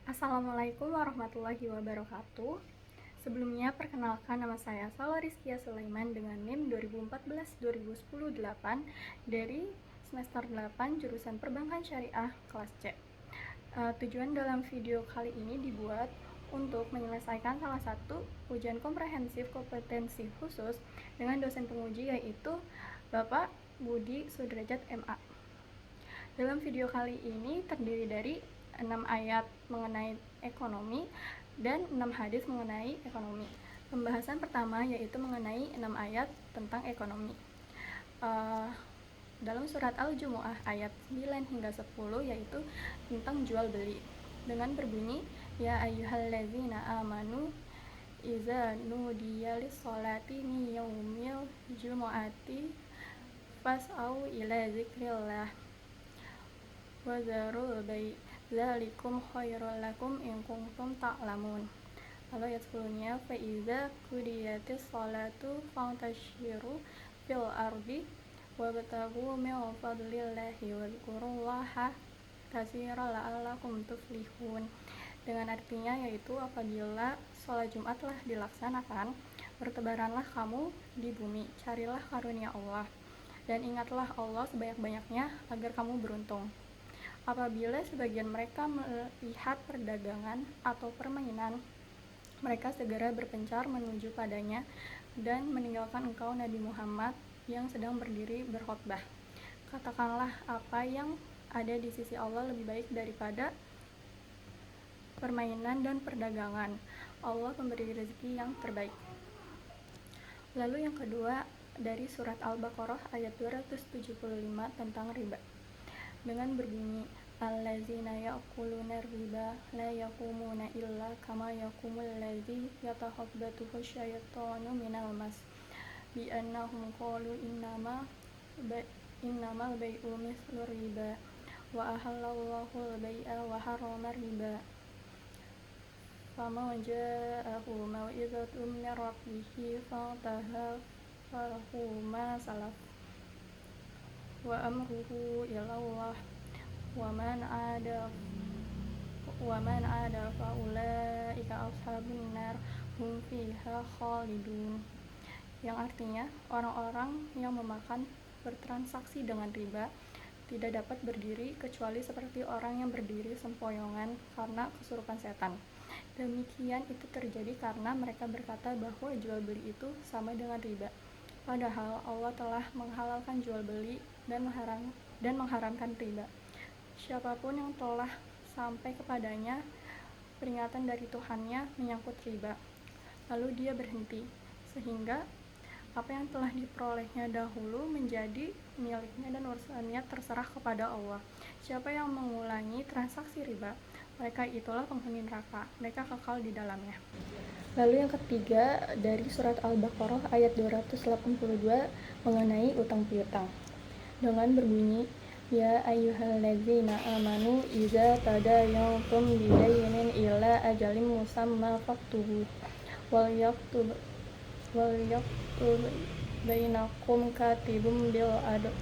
Assalamualaikum warahmatullahi wabarakatuh. Sebelumnya perkenalkan, nama saya Salwa Rizkia Sulaiman dengan NIM 2014-2010-8 dari semester 8 jurusan Perbankan Syariah kelas C. Tujuan dalam video kali ini dibuat untuk menyelesaikan salah satu ujian komprehensif kompetensi khusus dengan dosen penguji, yaitu Bapak Budi Sudrajat MA. Dalam video kali ini terdiri dari 6 ayat mengenai ekonomi dan 6 hadis mengenai ekonomi. Pembahasan pertama yaitu mengenai 6 ayat tentang ekonomi. Dalam surat Al-Jumu'ah ayat 9 hingga 10 yaitu tentang jual beli dengan berbunyi, ya ayyuhallazina amanu iza nudiya lis-sholati min yaumil jumu'ati fas'au ila zikrillah wa zarul bai' dzalikum khairul lakum in kuntum ta'lamun. Lalu ayat 10-nya, fa iza qudiyatis sholatu fantashiru fil ardi wabtaghu min fadlillahi wadhkurullaha katsiran la'allakum tuflihun. Dengan artinya yaitu apabila sholat Jumat telah dilaksanakan, bertebaranlah kamu di bumi, carilah karunia Allah, dan ingatlah Allah sebanyak-banyaknya agar kamu beruntung. Apabila sebagian mereka melihat perdagangan atau permainan, mereka segera berpencar menuju padanya dan meninggalkan engkau Nabi Muhammad yang sedang berdiri berkhotbah. Katakanlah, apa yang ada di sisi Allah lebih baik daripada permainan dan perdagangan. Allah pemberi rezeki yang terbaik. Lalu yang kedua dari surat Al-Baqarah ayat 275 tentang riba dengan berbunyi, allazina ya'kuluna riba la yaqumuna illa kama yaqumul ladzi yatakhabbathu syaitanu minal mas bi annahum qalu innamal bai'u mithlu riba wa ahallallahu al-bai'a wa harrama riba faman ja'ahu mau'izatun min rabbih fantaha falahu ma salaf wa amruhu ilallah wa man ada fa ulaika ashabun nar hum fiha khalidun. Yang artinya, orang-orang yang memakan bertransaksi dengan riba tidak dapat berdiri kecuali seperti orang yang berdiri sempoyongan karena kesurupan setan. Demikian itu terjadi karena mereka berkata bahwa jual beli itu sama dengan riba, padahal Allah telah menghalalkan jual beli dan mengharamkan riba. Siapapun yang telah sampai kepadanya peringatan dari Tuhannya menyangkut riba, lalu dia berhenti, sehingga apa yang telah diperolehnya dahulu menjadi miliknya dan urusannya terserah kepada Allah. Siapa yang mengulangi transaksi riba, mereka itulah penghuni neraka, mereka kekal di dalamnya. Lalu yang ketiga dari surat Al-Baqarah ayat 282 mengenai utang piutang dengan berbunyi, ya ayyuhallazina amanu iza tadayantum bidainin ila ajalin musamma faktubu wal yaktub bainakum katibun bil adl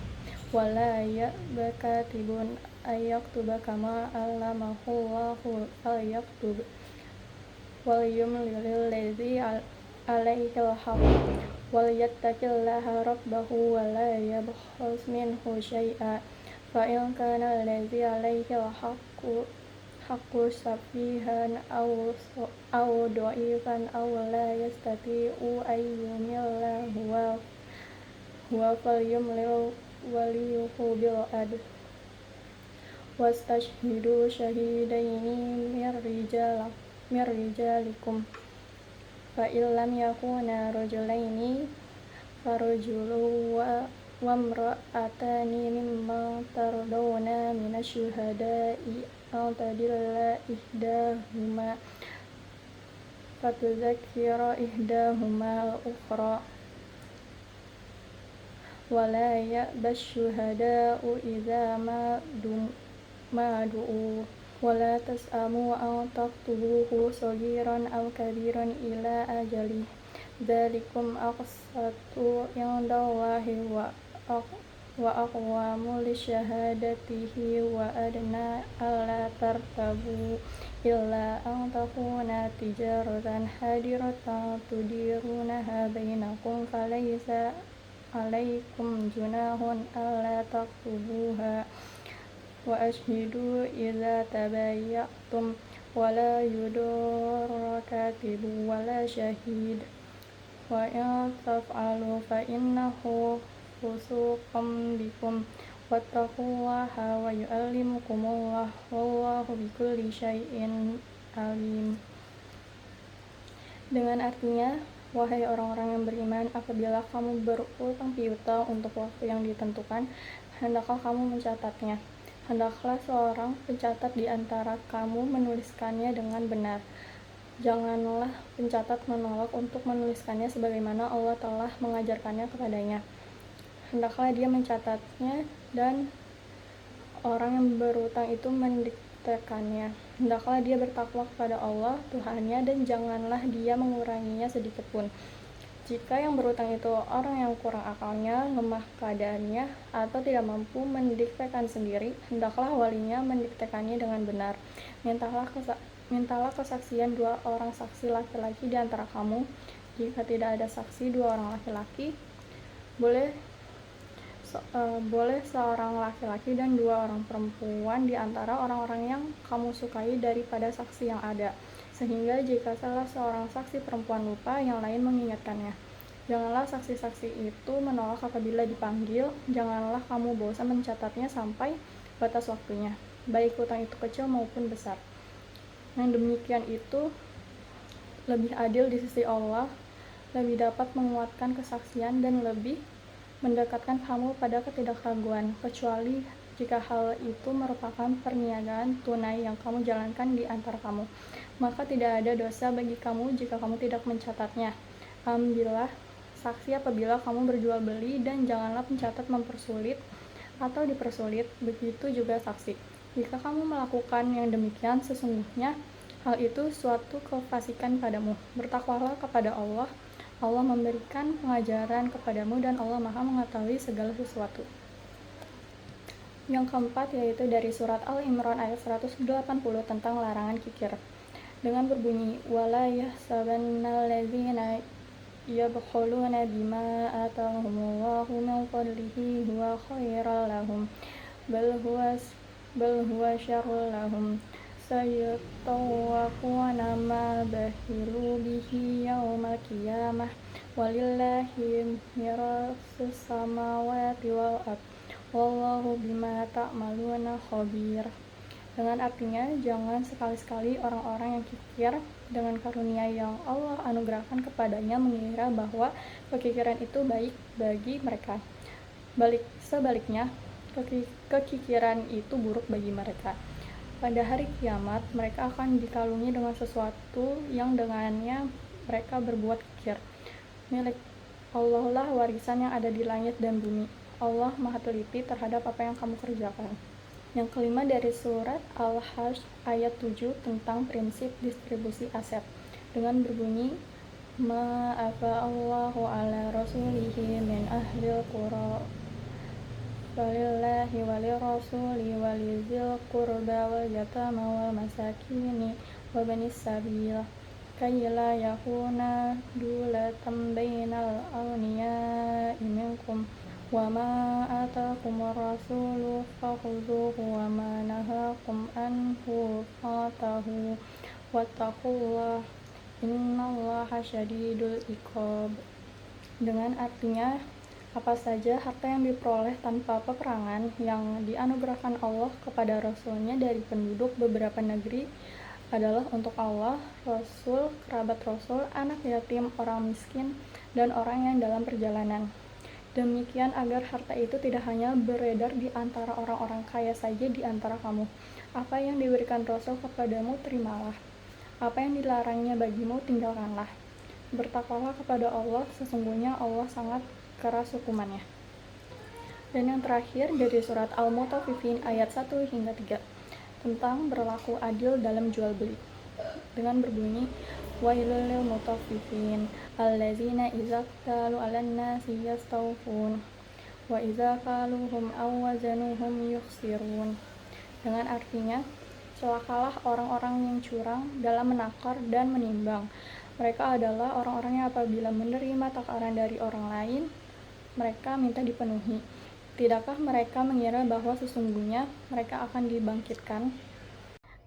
wala ya'ba katibun ayyaktuba kama allamahullahu falyaktub wal yumlil ladzi alaihil haqq wal yattaqillaha rabbahu wa la yabkhas minhu syai'a fa in kana alladzi alaihil haqqu safihan aw dha'ifan aw la yastati'u an yumilla huwa falyumlil waliyuhu bil adl wastashhidu syahidaini mir rijalikum fa illam yakuna rajulaini farajulun wa imra'atani mimman tardawna minasyuhada'i an tadilla ihdahuma fatudzakkira ihdahuma al-ukhra wa la ya'bash syuhada'u idza ma du'u wa la tas'amu an taktubuhu saghiran aw kabiran ila ajali dzalikum aqsatu indallahi wa وأقوام لشهادته وأدنى ألا ترتابوا إلا أن تكون تجارة حاضرة تديرونها بينكم فليس عليكم جناح ألا تكتبوها وأشهدوا إذا تبايعتم ولا يضر كاتب ولا شهيد وإن تفعلوا فإنه فسوق بكم واتقوا الله ويعلمكم الله والله بكل شيء alim. Dengan artinya, wahai orang-orang yang beriman, apabila kamu berutang piutang untuk waktu yang ditentukan, hendaklah kamu mencatatnya. Hendaklah seorang pencatat di antara kamu menuliskannya dengan benar. Janganlah pencatat menolak untuk menuliskannya sebagaimana Allah telah mengajarkannya kepadanya. Hendaklah dia mencatatnya dan orang yang berutang itu mendiktekannya. Hendaklah dia bertakwa kepada Allah Tuhannya dan janganlah dia menguranginya sedikit pun. Jika yang berutang itu orang yang kurang akalnya, lemah keadaannya, atau tidak mampu mendiktekan sendiri, hendaklah walinya mendiktekannya dengan benar. Mintalah kesaksian 2 orang saksi laki-laki di antara kamu. Jika tidak ada saksi 2 orang laki-laki, boleh seorang laki-laki dan 2 orang perempuan di antara orang-orang yang kamu sukai daripada saksi yang ada, sehingga jika salah seorang saksi perempuan lupa, yang lain mengingatkannya. Janganlah saksi-saksi itu menolak apabila dipanggil. Janganlah kamu bosan mencatatnya sampai batas waktunya, baik hutang itu kecil maupun besar. Yang demikian itu lebih adil di sisi Allah, lebih dapat menguatkan kesaksian dan lebih mendekatkan kamu pada ketidakraguan, kecuali jika hal itu merupakan perniagaan tunai yang kamu jalankan di antara kamu. Maka tidak ada dosa bagi kamu jika kamu tidak mencatatnya. Ambillah saksi apabila kamu berjual beli dan janganlah pencatat mempersulit atau dipersulit, begitu juga saksi. Jika kamu melakukan yang demikian, sesungguhnya hal itu suatu kefasikan padamu. Bertakwalah kepada Allah. Allah memberikan pengajaran kepadamu dan Allah Maha mengetahui segala sesuatu. Yang keempat yaitu dari surat Al-Imran ayat 180 tentang larangan kikir. Dengan berbunyi, wala yahsabannal ladzina yabkhuluna bima atahumullahu min fadlihi huwa khairal lahum bal huwa syarrul lahum sayatawaquna ma bahilu bihi yaumal qiyamah walillahi mirasus samawati wal ard wallahu bima ta'maluna khabir. Dengan artinya, jangan sekali-sekali orang-orang yang kikir dengan karunia yang Allah anugerahkan kepadanya mengira bahwa kekikiran itu baik bagi mereka. Sebaliknya, kekikiran itu buruk bagi mereka. Pada hari kiamat, mereka akan dikalungi dengan sesuatu yang dengannya mereka berbuat kikir. Milik Allah lah warisan yang ada di langit dan bumi. Allah Maha teliti terhadap apa yang kamu kerjakan. Yang kelima dari surat Al-Hajj ayat 7 tentang prinsip distribusi aset. Dengan berbunyi, ma'afa Allahu ala rasulihi min ahlil qura walillahi walirrasuli walizil qurba wal yatama wal masakini wa banis sabil kay la yakuna dulatan bainal awniya'i minkum wa ma atakumur rasulu fakhudhuhu wa ma nahakum anhu fatahu wattaqullah innallaha syadidul iqab. Dengan artinya, apa saja harta yang diperoleh tanpa peperangan yang dianugerahkan Allah kepada Rasulnya dari penduduk beberapa negeri adalah untuk Allah, Rasul, kerabat Rasul, anak yatim, orang miskin, dan orang yang dalam perjalanan. Demikian agar harta itu tidak hanya beredar di antara orang-orang kaya saja di antara kamu. Apa yang diberikan Rasul kepadamu, terimalah. Apa yang dilarangnya bagimu, tinggalkanlah. Bertakwalah kepada Allah, sesungguhnya Allah sangat keras hukumannya. Dan yang terakhir dari surat Al-Mutaffifin ayat 1 hingga 3 tentang berlaku adil dalam jual beli. Dengan berbunyi, wailul lil mutaffifin allazina idza qalu 'alan nasi yastawfun wa idza kaluhum aw wazanuhum yukhsirun. Dengan artinya, celakalah orang-orang yang curang dalam menakar dan menimbang. Mereka adalah orang-orang yang apabila menerima takaran dari orang lain, mereka minta dipenuhi. Tidakkah mereka mengira bahwa sesungguhnya mereka akan dibangkitkan?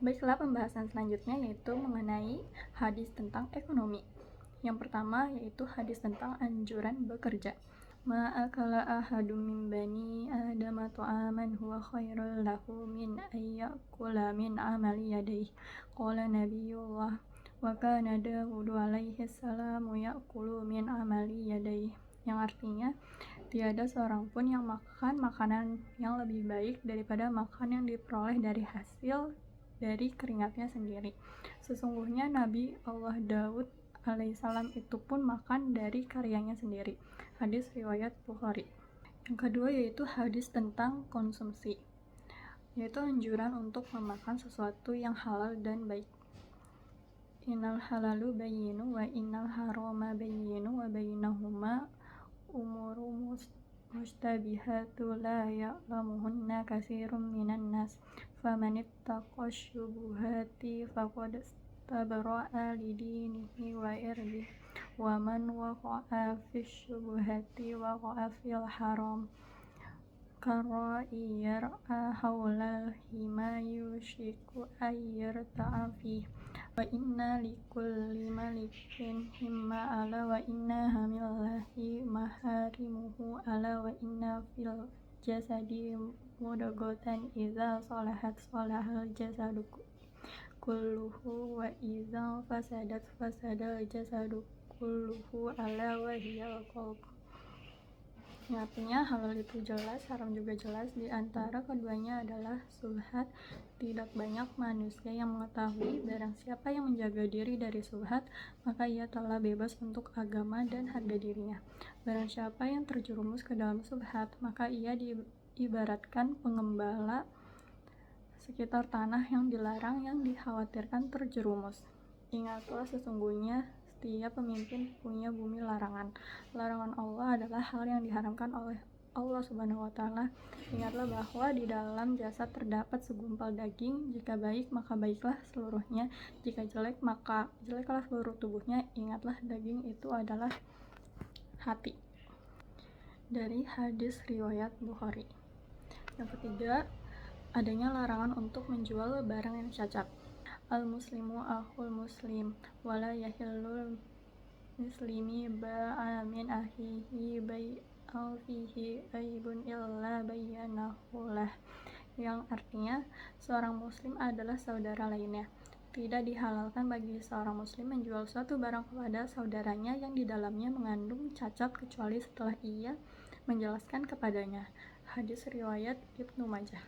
Baiklah, pembahasan selanjutnya yaitu mengenai hadis tentang ekonomi. Yang pertama yaitu hadis tentang anjuran bekerja. Ma'akala ahadum min bani adama ta'aman huwa khairul lahu min ayyakula min amali yadayhi. Qala nabiyullah wa kana Dawudu alaihi salamu ya'kulu min amali yadayhi. Yang artinya, tiada seorang pun yang makan makanan yang lebih baik daripada makan yang diperoleh dari hasil dari keringatnya sendiri. Sesungguhnya Nabi Allah Daud alaihissalam itu pun makan dari karyanya sendiri. Hadis riwayat Bukhari. Yang kedua yaitu hadis tentang konsumsi, yaitu anjuran untuk memakan sesuatu yang halal dan baik. Innal halalu bayyinu wa innal harama bayyinu wa bainahuma umuru mustabihatu la ya'lamuhunna katsirun minan nas faman ittaqa syubuhati faqad istabra'a lidinihi wa irdihi wa man waqa'a fisyubuhati waqa'a fil haram karra'i yar'a hawlal hima yushiku ayyarta'a fihi wa inna likulli malikin himma ala wa inna hamillahi maharimuhu ala wa inna fil jasadi mudghatan idza salahat salahal jasadu kulluhu wa idza fasadat fasadal jasadu kulluhu ala wa hiya qalb. Artinya halal itu jelas, haram juga jelas. Di antara keduanya adalah subhat. Tidak banyak manusia yang mengetahui. Barang siapa yang menjaga diri dari subhat, maka ia telah bebas untuk agama dan harga dirinya. Barang siapa yang terjerumus ke dalam subhat, maka ia diibaratkan pengembala sekitar tanah yang dilarang, yang dikhawatirkan terjerumus. Ingatlah, sesungguhnya setiap pemimpin punya bumi larangan. Larangan Allah adalah hal yang diharamkan oleh Allah Subhanahu wa Ta'ala. Ingatlah bahwa di dalam jasad terdapat segumpal daging. Jika baik, maka baiklah seluruhnya. Jika jelek, maka jeleklah seluruh tubuhnya. Ingatlah, daging itu adalah hati. Dari hadis riwayat Bukhari. Yang ketiga, adanya larangan untuk menjual barang yang cacat. Al-muslimu akhul muslim wala yahillul muslimi ba'a min akhihi bai'au fihi aibun illa bayyanahu lah. Yang artinya, seorang muslim adalah saudara lainnya. Tidak dihalalkan bagi seorang muslim menjual suatu barang kepada saudaranya yang di dalamnya mengandung cacat kecuali setelah ia menjelaskan kepadanya. Hadis riwayat Ibnu Majah.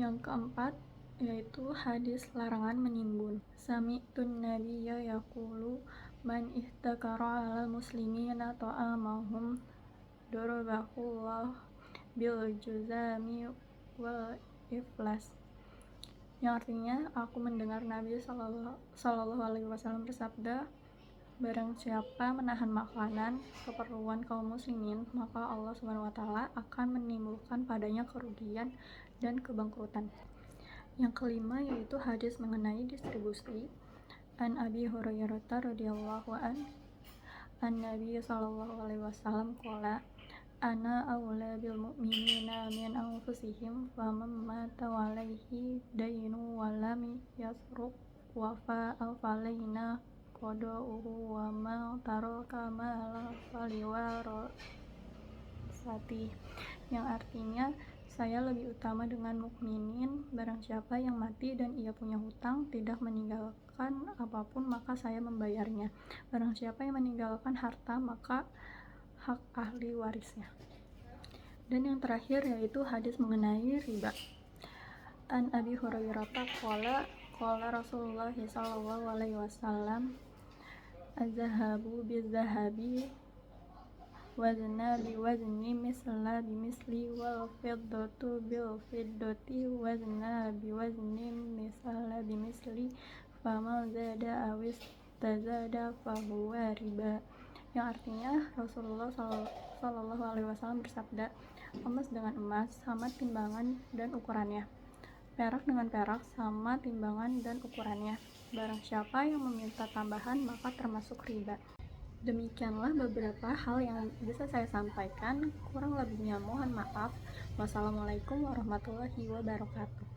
Yang keempat yaitu hadis larangan menimbun. Sami'tun nabiyya yaqulu man ihtakara 'alal muslimina ta'amahum darabahullah bil juzami wal iflas. Yang artinya, aku mendengar Nabi sallallahu alaihi wasallam bersabda, barang siapa menahan makanan keperluan kaum muslimin, maka Allah Subhanahu wa Ta'ala akan menimbulkan padanya kerugian dan kebangkrutan. Yang kelima yaitu hadis mengenai distribusi. An Abi Hurairah radhiyallahu an Nabi sallallahu alaihi wasallam qala ana aula bil mu'minina min anfusihim faman mata walaihi dainu wa lam yasruq wa fa'a falaina qada'uhu wa ma taraka ma faliwarasati. Yang artinya, saya lebih utama dengan mukminin. Barang siapa yang mati dan ia punya hutang, tidak meninggalkan apapun, maka saya membayarnya. Barang siapa yang meninggalkan harta, maka hak ahli warisnya. Dan yang terakhir yaitu hadis mengenai riba. An Abi Hurairah qala Rasulullah sallallahu alaihi wasallam az-zahabu biz-zahabi wazna biwazni misla bimisli wal fiddatu bil fiddati wazna biwazni misla bimisli faman zada awis tazada fahuwa riba. Yang artinya, Rasulullah Shallallahu Alaihi Wasallam bersabda, emas dengan emas sama timbangan dan ukurannya, perak dengan perak sama timbangan dan ukurannya. Barang siapa yang meminta tambahan maka termasuk riba. Demikianlah beberapa hal yang bisa saya sampaikan. Kurang lebihnya mohon maaf. Wassalamualaikum warahmatullahi wabarakatuh.